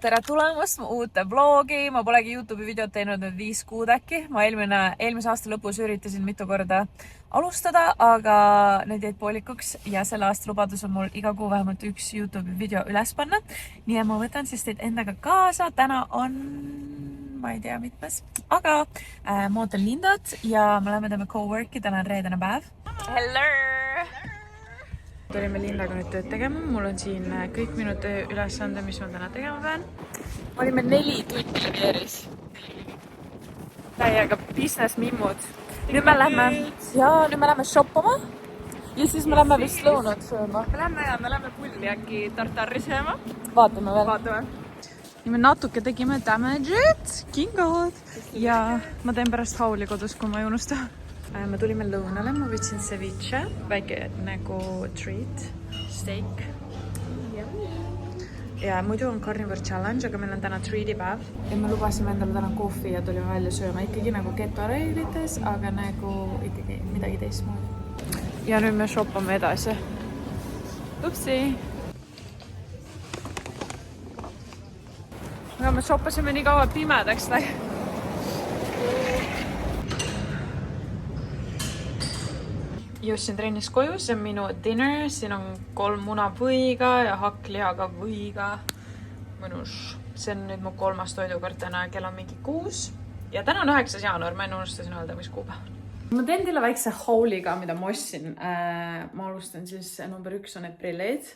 tere tulemast mu uute vlogi. Ma polegi YouTube'i videot teinud nüüd 5 kuud äkki. Ma eelmise aasta lõpus üritasin mitu korda alustada, aga need jäid poolikuks ja selle aasta lubadus on mul iga kuu vähemalt üks YouTube'i video üles panna. Nii et ma võtan siis teid endaga kaasa. Täna on, ma ei tea mitmes, aga ma ootan Lindat ja me läheme teeme co-work'i. Täna on reedene päev. Hello! Tulime Lindaga nüüd tööd tegema. Mul on siin kõik minu tööülesande, mis ma täna tegema pean. Olime 4 tundi veeris. Täiega business mimmud. Nüüd me lähme shoppama ja siis me lähme vist lõunat sööma. Me lähme pulli äkki tartarri sööma. Vaatame veel. Vaatame. Nii me natuke tegime damage'id, kingad ja ma teen pärast hauli kodus, kui ma ei unusta. Me tulime lõunale, ma võtsin ceviche, väike nagu treat, steak. Ja muidu on carnivore challenge, aga meil on täna treat'i päev. Ja me lubasime endale täna kohvi ja tulime välja sööma ikkagi nagu keto reeglites, aga nagu ikkagi midagi teistmoodi. Ja nüüd me shoppame edasi. Upsi! Aga me shoppasime nii kaua pimedaks. Jõudsin trennist koju, see on minu dinner, siin on 3 muna võiga ja hakklihaga võiga. Mõnus. See on nüüd mu 3. toidukord täna, kell on mingi 6. Ja täna on 9. jaanuar, ma enne unustasin öelda, mis kuupäev. Ma teen teile väikse hauliga, mida ma ostsin. Ma alustan siis, number 1 on need prilleid.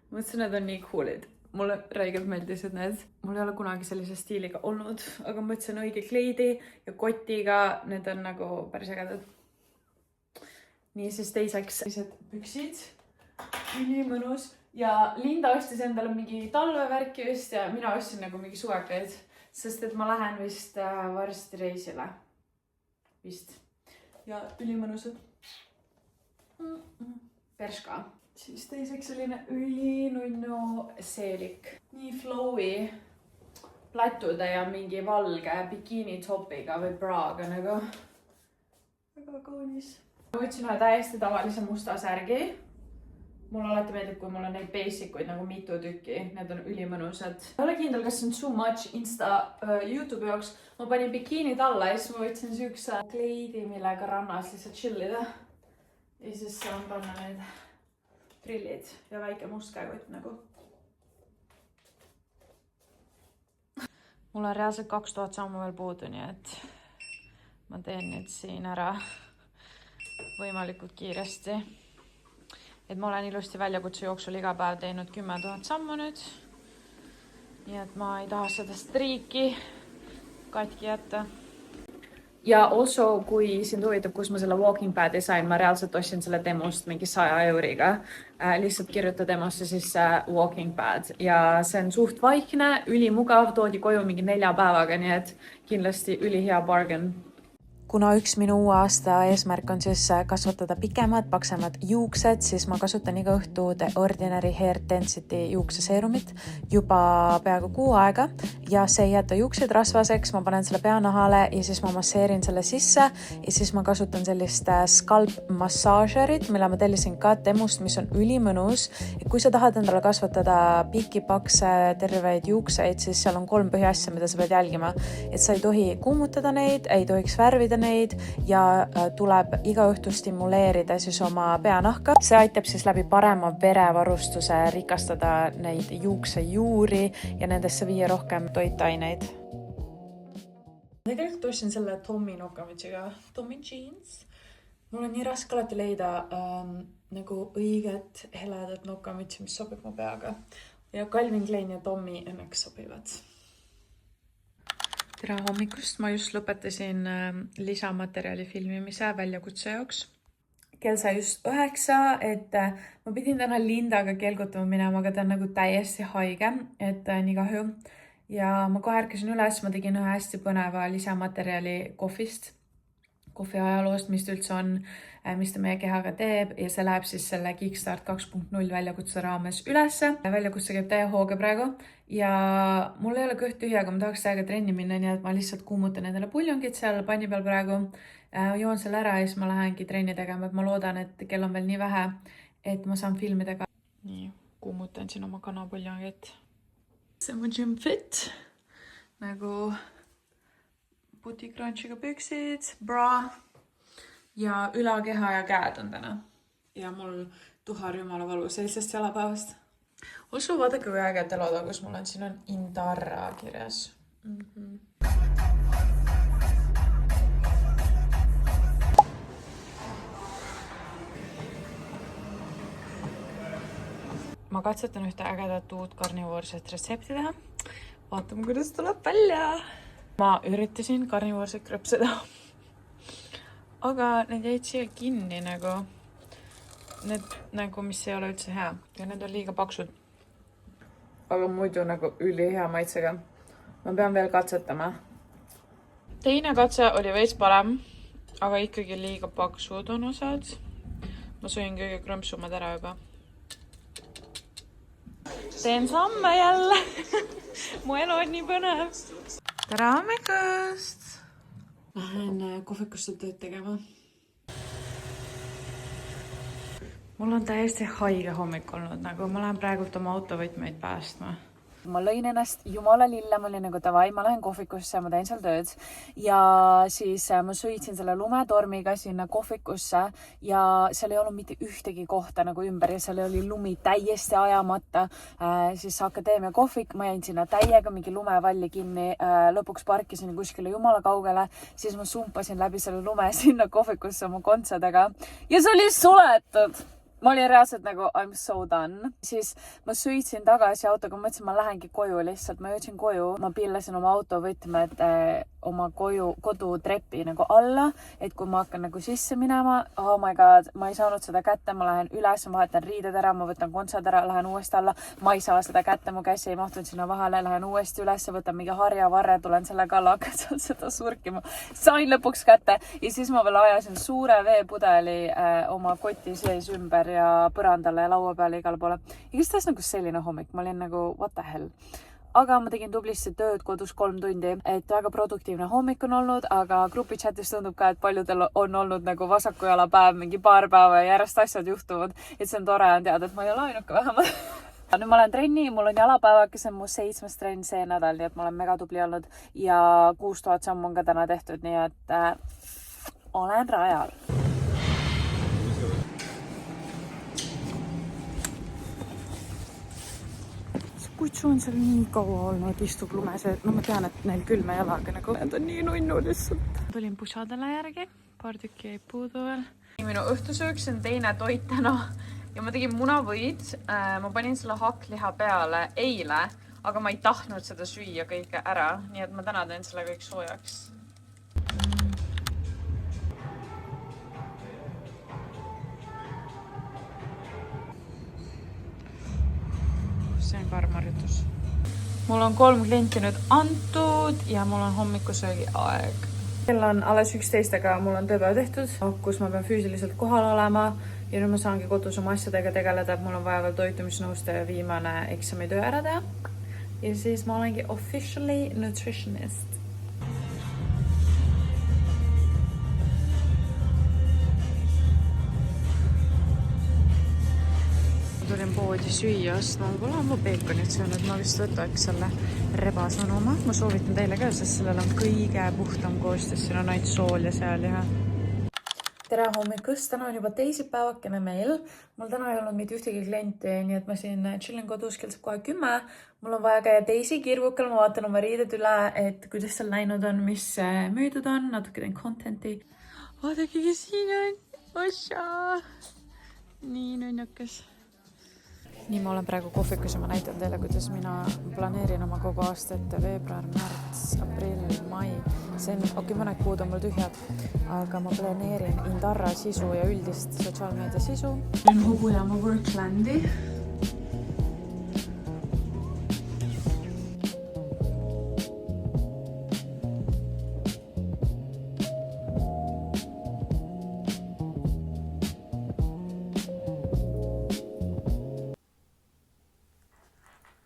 Mõtlesin, need on nii coolid. Mulle räigelt meeldisid need. Mul ei ole kunagi sellise stiiliga olnud, aga mõtlesin õige kleidi ja kotiga. Need on nagu päris ägedad. Nii siis teiseks sellised püksid, nii mõnus ja Linda ostis endale mingi talvevärki vist ja mina ostsin nagu mingi suvekaid, sest et ma lähen vist varsti reisile. Vist. Ja ülimõnusad. Perska. Siis teiseks selline ülinunnu seelik. Nii flowy platude ja mingi valge bikini topiga või braaga nagu. Väga kaunis. Ma võtsin ühe täiesti tavalise musta särgi. Mulle alati meeldib, kui mul on neid basic'uid nagu mitu tükki. Need on ülimõnusad. Ma ei ole kindel, kas see on too much Insta YouTube'i jaoks. Ma panin bikiinid alla ja siis ma võtsin sihukese kleidi, millega rannas lihtsalt chillida. Ja siis saan panna need prillid ja väike must käekott nagu. Mul on reaalselt 2000 sammu veel puudu, nii et ma teen nüüd siin ära võimalikult kiiresti. Et ma olen ilusti väljakutse jooksul iga päev teinud 10 000 sammu nüüd. Nii et ma ei taha seda striiki katki jätta. Ja also, kui sind huvitab, kus ma selle walking pad'i sain, ma reaalselt ostsin selle demost mingi 100 euriga. Lihtsalt kirjuta demosse siis walking pad. Ja see on suht vaikne, ülimugav, toodi koju mingi 4 päevaga, nii et kindlasti ülihea bargain. Kuna üks minu uue aasta eesmärk on siis kasvatada pikemad, paksemad juuksed, siis ma kasutan iga õhtu The Ordinary Hair Density juukseseerumit juba peaaegu 6 aega ja see ei jäta juukseid rasvaseks, ma panen selle peanahale ja siis ma masseerin selle sisse ja siis ma kasutan sellist scalp massaažerit, mille ma tellisin ka Temust, mis on ülimõnus. Kui sa tahad endale kasvatada pikki, pakse, terveid juukseid, siis seal on 3 põhiasja, mida sa pead jälgima. Et sa ei tohi kuumutada neid, ei tohiks värvida neid ja tuleb iga õhtu stimuleerida siis oma peanahka. See aitab siis läbi parema verevarustuse rikastada neid juuksejuuri ja nendesse viia rohkem toitaineid. Tegelikult ostsin selle Tommy Nokamitšiga, Tommy Jeans. Mul on nii raske alati leida nagu õiget heledat Nokamitši, mis sobib mu peaga. Ja Calvin Klein ja Tommy õnneks sobivad. Tere hommikust, ma just lõpetasin lisamaterjali filmimise väljakutse jaoks. Kell sai just 9, et ma pidin täna Lindaga kelgutama minema, aga ta on nagu täiesti haige, et nii kahju. Ja ma kohe ärkasin üles, ma tegin ühe hästi põneva lisamaterjali kohvist. Kohvi ajaloost, mis üldse on, mis ta meie kehaga teeb ja see läheb siis selle Kickstart 2.0 väljakutse raames ülesse. Väljakutse käib täie hooga praegu ja mul ei ole kõht tühi, aga ma tahaks täiega trenni minna, nii et ma lihtsalt kuumutan endale puljongid seal panni peal praegu. Joon selle ära ja siis ma lähengi trenni tegema, et ma loodan, et kell on veel nii vähe, et ma saan filmida ka. Nii, kuumutan siin oma kanapuljongit. see on mu gym fit. Nagu Booty Crunchiga püksid, bra ja ülakeha ja käed on täna. Ja mul tuhar jumala valus eilsest jalapäevast. Also vaadake kui äge teloda, kus mul on, siin on Indarra kirjas. Ma katsetan ühte ägedat uut karnivoorset retsepti teha. Vaatame, kuidas tuleb välja. Ma üritasin karnivoorset krõpseda. Aga need jäid siia kinni nagu. Need nagu, mis ei ole üldse hea. Ja need on liiga paksud. Aga muidu nagu üli hea maitsega. Ma pean veel katsetama. Teine katse oli veits parem, aga ikkagi liiga paksud on osad. Ma sõin kõige krõmpsumad ära juba. Teen samme jälle. Mu elu on nii põnev. Tere hommikust! Lähen kohvikusse tööd tegema. Mul on täiesti haige hommik olnud, nagu ma lähen praegult oma autovõtmeid päästma. Ma lõin ennast jumala lille, ma olin nagu davai, ma lähen kohvikusse, ma teen seal tööd. Ja siis ma sõitsin selle lumetormiga sinna kohvikusse ja seal ei olnud mitte ühtegi kohta nagu ümber ja seal oli lumi täiesti ajamata. Siis akadeemia kohvik, ma jäin sinna täiega mingi lumevalli kinni, lõpuks parkisin kuskile jumala kaugele, siis ma sumpasin läbi selle lume sinna kohvikusse oma kontsadega ja see oli suletud. Ma olin reaalselt nagu I'm so done. Siis ma sõitsin tagasi autoga, mõtlesin, ma lähengi koju lihtsalt. Ma jõudsin koju, ma pillasin oma autovõtmed oma kodutrepi nagu alla, et kui ma hakkan nagu sisse minema, oh my god, ma ei saanud seda kätte, ma lähen üles, ma vahetan riided ära, ma võtan kontsad ära, lähen uuesti alla, ma ei saa seda kätte, mu käsi ei mahtunud sinna vahele, lähen uuesti üles, võtan mingi harjavarre, tulen sellega alla, hakkan seda surkima. Sain lõpuks kätte ja siis ma veel ajasin suure veepudeli oma koti sees ümber ja põrandale ja laua peale igale poole. Ja kes taas nagu selline hommik, ma olin nagu what the hell. Aga ma tegin tublisti tööd kodus 3 tundi, et väga produktiivne hommik on olnud, aga grupi chatis tundub ka, et paljudel on olnud nagu vasakujala päev, mingi paar päeva ja järjest asjad juhtuvad, et see on tore on teada, et ma ei ole ainuke vähemalt. Nüüd ma olen trenni, mul on jalapäeva, kes on mu 7. trenn see nädal, nii et ma olen mega tubli olnud ja 6000 sammu on ka täna tehtud, nii et olen rajal. Kutsu on seal nii kaua olnud, istub lumes, no ma tean, et neil külme jalaga nagu need on nii nunnu lihtsalt. Tulin pusadele järgi, paar tükki jäi puudu veel. Minu õhtusööks on teine toit täna ja ma tegin munavõid. Ma panin selle hakkliha peale eile, aga ma ei tahtnud seda süüa kõike ära, nii et ma täna teen selle kõik soojaks. See on karmarjutus. Mul on 3 klienti nüüd antud ja mul on hommikusöögi aeg. Kell on alles 11, aga mul on tööpäev tehtud, kus ma pean füüsiliselt kohal olema ja nüüd ma saangi kodus oma asjadega tegeleda, et mul on vaja veel toitumisnõustaja viimane eksamitöö ära teha. Ja siis ma olengi officially nutritionist. Tulin poodi süüa ostma, ma pole ammu peekonit söönud, ma vist võtaks selle rebasõnuma. Ma soovitan teile ka, sest sellel on kõige puhtam koostis, siin on ainult sool ja sealiha. Tere hommikust, täna on juba teisipäevakene meil. Mul täna ei olnud mitte ühtegi klienti, nii et ma siin chillin kodus, kell saab kohe 10. Mul on vaja käia teisi kirvukal, ma vaatan oma riided üle, et kuidas seal läinud on, mis müüdud on, natuke teen contenti. Vaadake, kes siin on. Oša! Nii nunnakas. Nii ma olen praegu kohvikus ja ma näitan teile, kuidas mina planeerin oma kogu aastat veebruar, märts, aprill, mai. See on, mõned kuud on mul tühjad, aga ma planeerin Indarra sisu ja üldist sotsiaalmeedia sisu. Olen Hobujama Worklandi.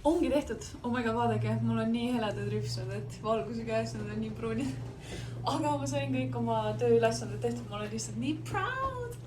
Ongi tehtud. Oh my god, vaadake, mul on nii heledad rüpsud, et valguse käes nad on nii pruunid. Aga ma sain kõik oma tööülesanded tehtud, ma olen lihtsalt nii proud.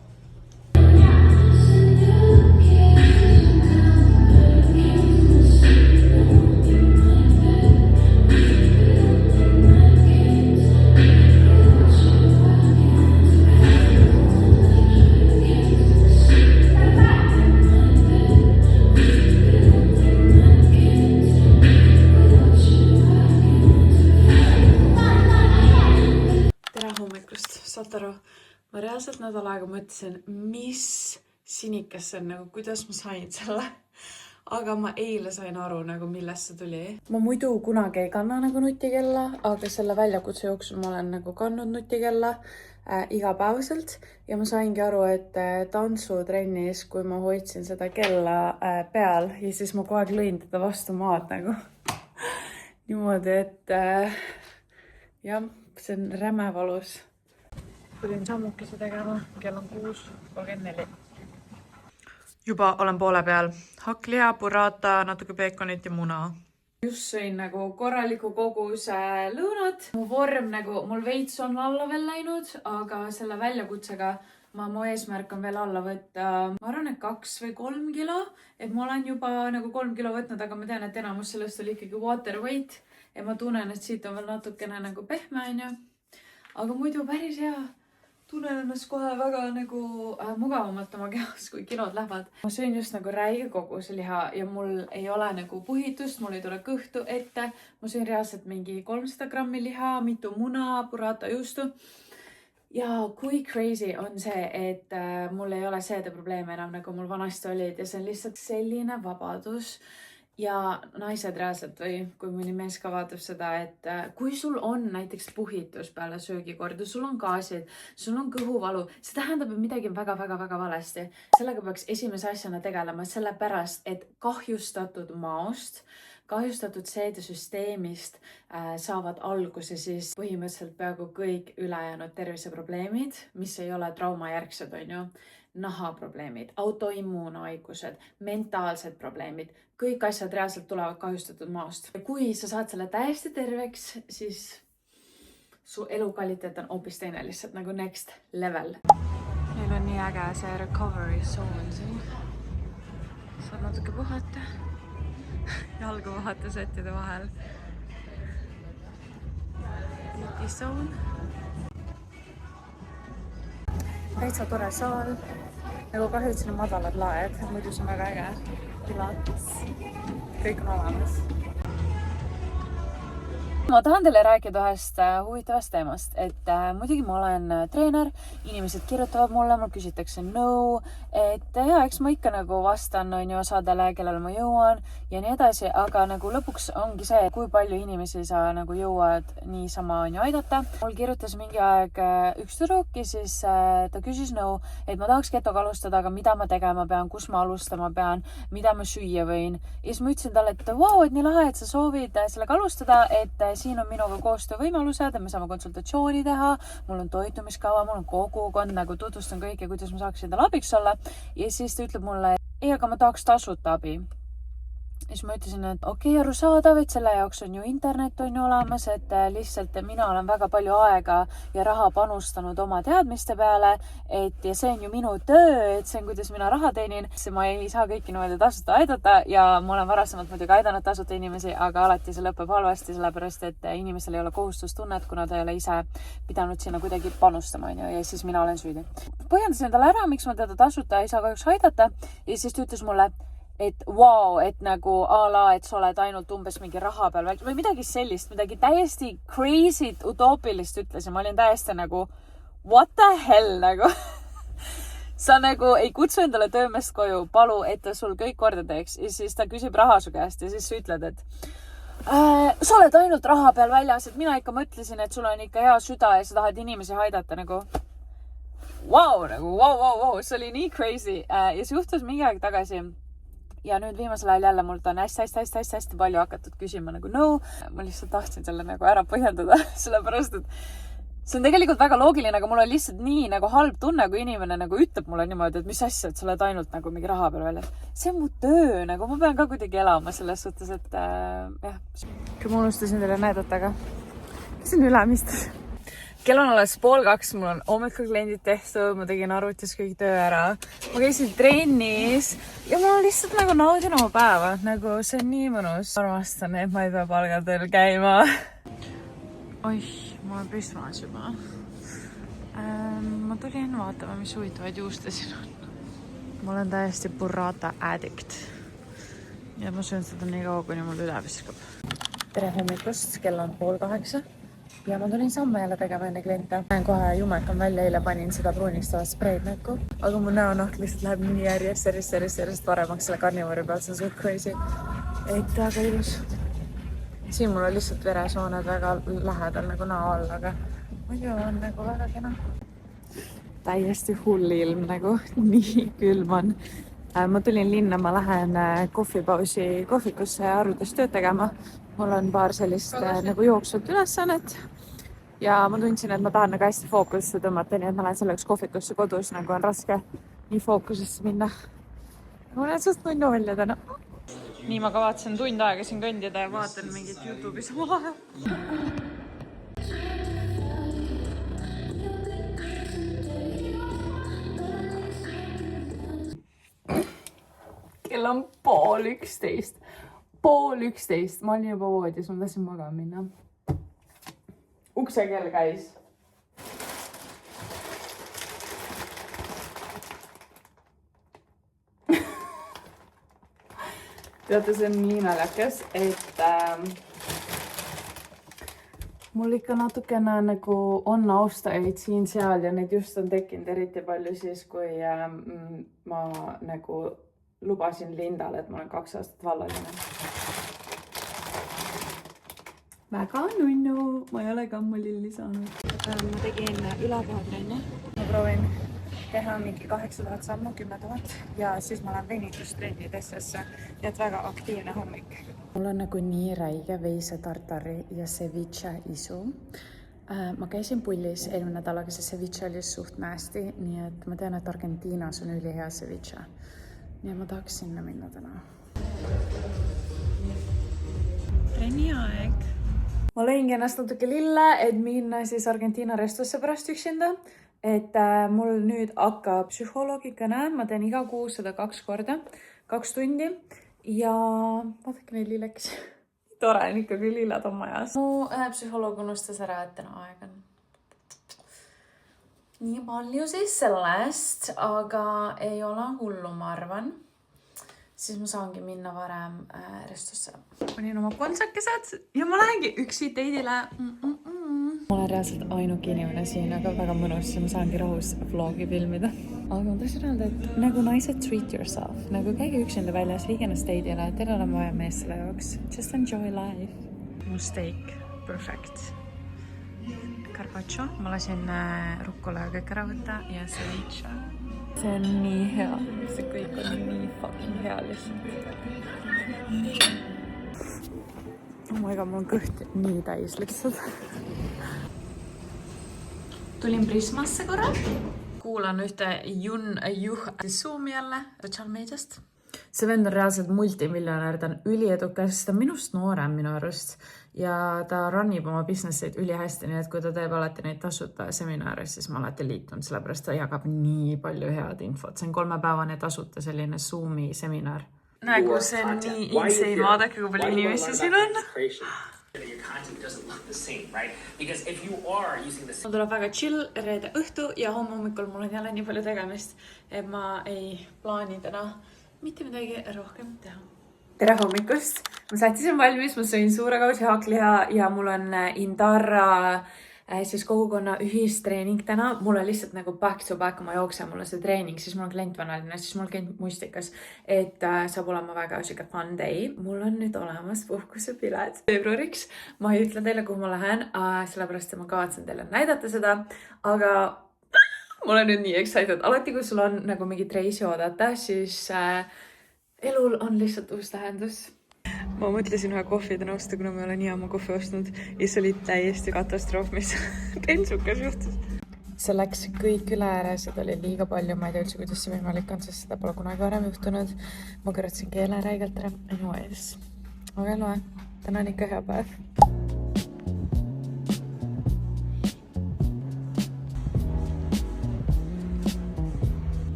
ma reaalselt nädal aega mõtlesin, mis sinikas see on, nagu kuidas ma sain selle. Aga ma eile sain aru, nagu millest see tuli. Ma muidu kunagi ei kanna nagu nutikella, aga selle väljakutse jooksul ma olen nagu kandnud nutikella igapäevaselt. Ja ma saingi aru, et tantsutrennis, kui ma hoidsin seda kella peal ja siis ma kogu aeg lõin teda vastu maad nagu. Niimoodi, et jah, see on räme valus. Tulin sammukese tegema, kell on 6:34. Juba olen poole peal. Hakkliha, burrata, natuke peekonit ja muna. Just sõin nagu korraliku koguse lõunat. Mu vorm nagu, mul veits on alla veel läinud, aga selle väljakutsega mu eesmärk on veel alla võtta, ma arvan, et 2 või 3 kilo. Et ma olen juba nagu 3 kilo võtnud, aga ma tean, et enamus sellest oli ikkagi water weight. Ja ma tunnen, et siit on veel natukene nagu pehme, on ju. Aga muidu päris hea. Tunnen ennast kohe väga nagu mugavamalt oma kehas, kui kilod lähevad. Ma söön just nagu räige koguse liha ja mul ei ole nagu puhitust, mul ei tule kõhtu ette. Ma söön reaalselt mingi 300 grammi liha, mitu muna, burrata, juustu. Ja kui crazy on see, et mul ei ole seedeprobleeme enam nagu mul vanasti olid ja see on lihtsalt selline vabadus. Ja naised reaalselt või kui mõni mees ka vaatab seda, et kui sul on näiteks puhitus peale söögikorda, sul on gaasid, sul on kõhuvalu, see tähendab, et midagi on väga valesti. Sellega peaks esimese asjana tegelema sellepärast, et kahjustatud maost, kahjustatud seedesüsteemist saavad alguse siis põhimõtteliselt peaaegu kõik ülejäänud terviseprobleemid, mis ei ole traumajärgsed, on ju. Nahaprobleemid, autoimmuunhaigused, mentaalsed probleemid, kõik asjad reaalselt tulevad kahjustatud maost. Ja kui sa saad selle täiesti terveks, siis su elukvaliteet on hoopis teine, lihtsalt nagu next level. Neil on nii äge see recovery zone siin. Saad natuke puhata, jalgu vahata settide vahel. Beauty zone. Täitsa tore saal. Nagu kahju, et siin on madalad laed, muidu see on väga äge. Pilates. Kõik on olemas. Ma tahan teile rääkida ühest huvitavast teemast, et muidugi ma olen treener, inimesed kirjutavad mulle, mul küsitakse nõu, et eks ma ikka nagu vastan on ju osadele, kellele ma jõuan ja nii edasi, aga nagu lõpuks ongi see, kui palju inimesi sa nagu jõuad niisama on ju aidata. Mul kirjutas mingi aeg üks tüdruk ja siis ta küsis nõu, et ma tahaks ketoga alustada, aga mida ma tegema pean, kus ma alustama pean, mida ma süüa võin. Ja siis ma ütlesin talle, et vau, et nii lahe, et sa soovid sellega alustada, et siin on minuga koostöövõimalused, et me saame konsultatsiooni teha, mul on toitumiskava, mul on kogukond, nagu tutvustan kõike, kuidas ma saaks endale abiks olla. Ja siis ta ütleb mulle, ei, aga ma tahaks tasuta abi. Ja siis ma ütlesin, et okei, arusaadav, et selle jaoks on ju internet on ju olemas, et lihtsalt mina olen väga palju aega ja raha panustanud oma teadmiste peale, et ja see on ju minu töö, et see on, kuidas mina raha teenin. Ma ei saa kõiki niimoodi tasuta aidata ja ma olen varasemalt muidugi aidanud tasuta inimesi, aga alati see lõpeb halvasti, sellepärast et inimesel ei ole kohustustunnet, kuna ta ei ole ise pidanud sinna kuidagi panustama, on ju, ja siis mina olen süüdi. Põhjendasin talle ära, miks ma teda tasuta ei saa kahjuks aidata ja siis ta ütles mulle, et vau, et nagu et sa oled ainult umbes mingi raha peal või midagi sellist, midagi täiesti crazy, utoopilist ütles ja ma olin täiesti nagu what the hell nagu sa nagu ei kutsu endale töömeest koju, palu, et ta sul kõik korda teeks ja siis ta küsib raha su käest ja siis sa ütled, et sa oled ainult raha peal väljas, et mina ikka mõtlesin, et sul on ikka hea süda ja sa tahad inimesi aidata nagu wow, see oli nii crazy ja see juhtus mingi aeg tagasi. Ja nüüd viimasel ajal jälle mult on hästi palju hakatud küsima nagu nõu. Ma lihtsalt tahtsin selle nagu ära põhjendada, sellepärast, et see on tegelikult väga loogiline, aga mul on lihtsalt nii nagu halb tunne, kui inimene nagu ütleb mulle niimoodi, et mis asja, et sa oled ainult nagu mingi raha peal väljas. See on mu töö, nagu ma pean ka kuidagi elama selles suhtes, et jah. Kui ma unustasin teile näidata, aga see on ülemistus. Kell on alles 1:30, mul on hommikul kliendid tehtud, ma tegin arvutis kõik töö ära. Ma käisin trennis ja ma lihtsalt nagu naudin oma päeva, nagu see on nii mõnus. Armastan, et ma ei pea palgatööl käima. Oih, ma olen püstmaas juba. Ma tulin vaatama, mis huvitavaid juuste siin on. Ma olen täiesti burrata addict. Ja ma söön seda nii kaua, kuni mul üle viskab. Tere hommikust, kell on 7:30. ja ma tulin samme jälle tegema enne kliente. Lähen kohe jumekam välja, eile panin seda pruunistavat spreid näkku. Aga mu näonahk lihtsalt läheb nii järjest paremaks selle karnivori peal, see on suht crazy. Et väga ilus. Siin mul on lihtsalt veresooned väga lähedal nagu näo all, aga muidu on nagu väga kena. Täiesti hull ilm nagu, nii külm on. Ma tulin linna, ma lähen kohvipausi kohvikusse ja arvutis tööd tegema. Mul on paar sellist nagu jooksvat ülesannet ja ma tundsin, et ma tahan nagu hästi fookusesse tõmmata, nii et ma lähen selleks kohvikusse kodus, nagu on raske nii fookusesse minna. Ma olen suht nunnu välja täna. Nii ma kavatsen tund aega siin kõndida ja vaatan mingit YouTube'i sama ajal. Kell on 12:30. 12:30. Ma olin juba voodis, ma tahtsin magama minna. Uksekell käis. Teate, see on nii naljakas, et mul ikka natukene nagu on austajaid siin-seal ja neid just on tekkinud eriti palju siis, kui ma nagu lubasin Lindale, et ma olen 2 aastat vallaline. Väga nunnu, ma ei ole ka ammu lilli saanud. Ma tegin ülepäevatrenni. Ma proovin teha mingi 8000 sammu, 10 000 ja siis ma lähen venitustrennides, nii et väga aktiivne hommik. Mul on nagu nii räige veise tartari ja ceviche isu. Ma käisin pullis eelmine nädal, aga see ceviche oli suht nasty, nii et ma tean, et Argentiinas on ülihea ceviche. Ja ma tahaks sinna minna täna. Trenni aeg. Ma lõingi ennast natuke lille, et minna siis Argentiina restosse pärast üksinda. Et mul nüüd hakkab psühholoogi kõne. Ma teen iga kuu seda 2 korda, 2 tundi. Ja vaadake neid lilleks. Tore on ikka, kui lillad on majas. Mu psühholoog unustas ära, et täna aeg on. Nii palju siis sellest, aga ei ole hullu, ma arvan. Siis ma saangi minna varem restosse. Panin oma kontsakesed ja ma lähengi üksi teidile. Ma olen reaalselt ainuke inimene siin, aga väga mõnus ja ma saangi rahus vlogi filmida. Aga ma tahtsin öelda, et nagu naised treat yourself. Nagu käige üksinda väljas, viige ennast teidile. Teil ei ole vaja mees selle jaoks. Just enjoy life. Mu steak. Perfect. Carpaccio. Ma lasin rukkole kõik ära võtta ja ceviche. See on nii hea. See kõik on nii fucking hea lihtsalt. Oh my god, mul on kõht nii täis lihtsalt. Tulin Prismasse korra. Kuulan ühte Jun Juh Zoom jälle sotsiaalmeediast. See vend on reaalselt multimiljonär, ta on üliedukas, ta on minust noorem minu arust ja ta runnib oma businesseid ülihästi, nii et kui ta teeb alati neid tasuta seminare, siis ma alati liitun, sellepärast ta jagab nii palju head infot. See on 3-päevane tasuta selline Zoomi seminar. Nägu, see on nii insane, vaadake, kui palju inimesi siin on. Mul tuleb väga chill reede õhtu ja homme hommikul mul on jälle nii palju tegemist, et ma ei plaani täna mitte midagi rohkem teha. Tere hommikust! Ma sättisin valmis, ma sõin suure kausi haakliha ja mul on Indarra siis kogukonna ühistreening täna. Mul on lihtsalt nagu back to back, ma jooksen, mul on see treening, siis mul on klient vanaline, siis mul on klient mustikas, et saab olema väga siuke fun day. Mul on nüüd olemas puhkusepilet veebruariks. Ma ei ütle teile, kuhu ma lähen, sellepärast et ma kavatsen teile näidata seda, aga ma olen nüüd nii excited. Alati, kui sul on nagu mingit reisi oodata, siis elul on lihtsalt uus tähendus. Ma mõtlesin ühe kohvide nõusta, kuna ma ei ole nii oma kohvi ostnud ja see oli täiesti katastroof, mis bensukas juhtus. See läks kõik üle ääres ja ta oli liiga palju. Ma ei tea üldse, kuidas see võimalik on, sest seda pole kunagi varem juhtunud. Ma kõrvatasin keele räigelt ära. Anyways. Aga loe. Täna on ikka hea päev.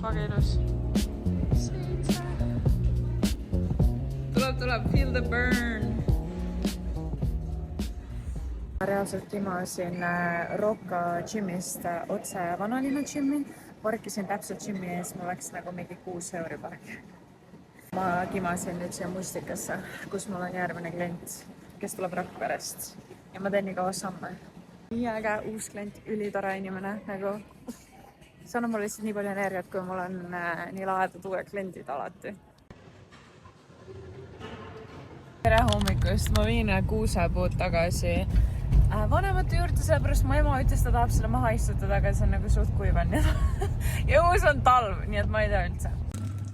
Väga ilus. Tuleb, feel the burn. Ma reaalselt kimasin Rocca Gymist otse vanalinna gymmi. Parkisin täpselt gymmi ees, ma läks nagu mingi 6 euri park. Ma kimasin nüüd siia Mustikasse, kus mul on järgmine klient, kes tuleb Rakverest. ja ma teen nii kaua samme. Nii äge uus klient, ülitore inimene, nagu see annab mulle lihtsalt nii palju energiat, kui mul on nii lahedad uued kliendid alati. Tere hommikust, ma viin kuusepuud tagasi vanemate juurde, sellepärast mu ema ütles, ta tahab selle maha istutada, aga see on nagu suht kuivan ja uus on talv, nii et ma ei tea üldse.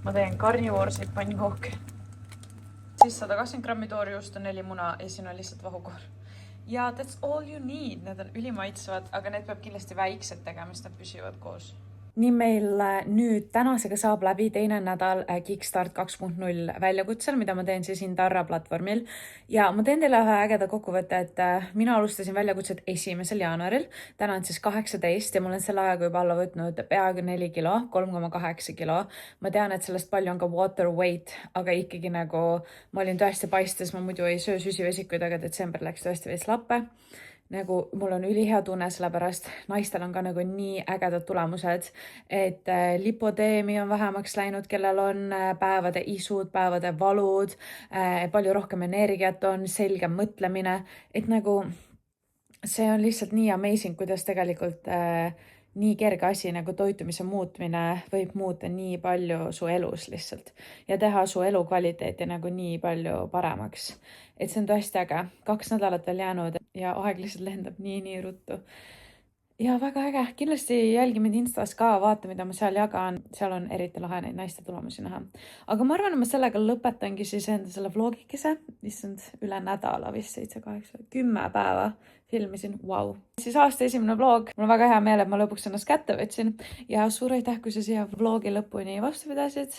Ma teen karnivoorseid pannkooke. Siis 120 grammi toorjuust on 4 muna ja siin on lihtsalt vahukoor. Ja that's all you need, need on ülimaitsevad, aga need peab kindlasti väiksed tegema, sest nad püsivad koos. Nii meil nüüd tänasega saab läbi teine nädal Kickstart 2.0 väljakutsel, mida ma teen siis Indarra platvormil. Ja ma teen teile ühe ägeda kokkuvõtte, et mina alustasin väljakutset 1. jaanuaril. Täna on siis 18 ja mul on selle ajaga juba alla võtnud peaaegu 4 kilo, 3,8 kilo. Ma tean, et sellest palju on ka water weight, aga ikkagi nagu ma olin tõesti paistes, ma muidu ei söö süsivesikuid, aga detsember läks tõesti veits lappe. Nagu mul on ülihea tunne, sellepärast naistel on ka nagu nii ägedad tulemused, et lipodeemi on vähemaks läinud, kellel on päevade isud, päevade valud, palju rohkem energiat on, selgem mõtlemine, et nagu see on lihtsalt nii amazing, kuidas tegelikult nii kerge asi nagu toitumise muutmine võib muuta nii palju su elus lihtsalt ja teha su elu kvaliteeti nagu nii palju paremaks. Et see on tõesti äge. 2 nädalat veel jäänud ja aeg lihtsalt lendab nii ruttu. Ja väga äge. Kindlasti jälgi mind Instas ka, vaata, mida ma seal jagan. Seal on eriti lahe neid naiste tulemusi näha. Aga ma arvan, et ma sellega lõpetangi siis enda selle vlogikese. Issand, üle nädala vist 7, 8, 10 päeva filmisin. Wow. Siis aasta esimene vlog. Mul on väga hea meel, et ma lõpuks ennast kätte võtsin. Ja suur aitäh, kui sa siia vlogi lõpuni vastu pidasid.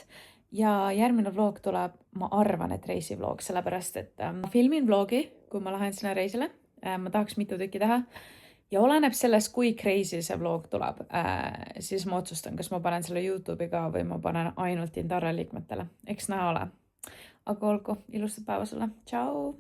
Ja järgmine vlog tuleb, ma arvan, et reisivlog, sellepärast, et ma filmin vlogi, kui ma lähen sinna reisile. Ma tahaks mitu tükki teha. Ja oleneb sellest, kui crazy see vlog tuleb, siis ma otsustan, kas ma panen selle YouTube'i ka või ma panen ainult Indarra liikmetele. Eks näha ole. Aga olgu, ilusat päeva sulle. Ciao!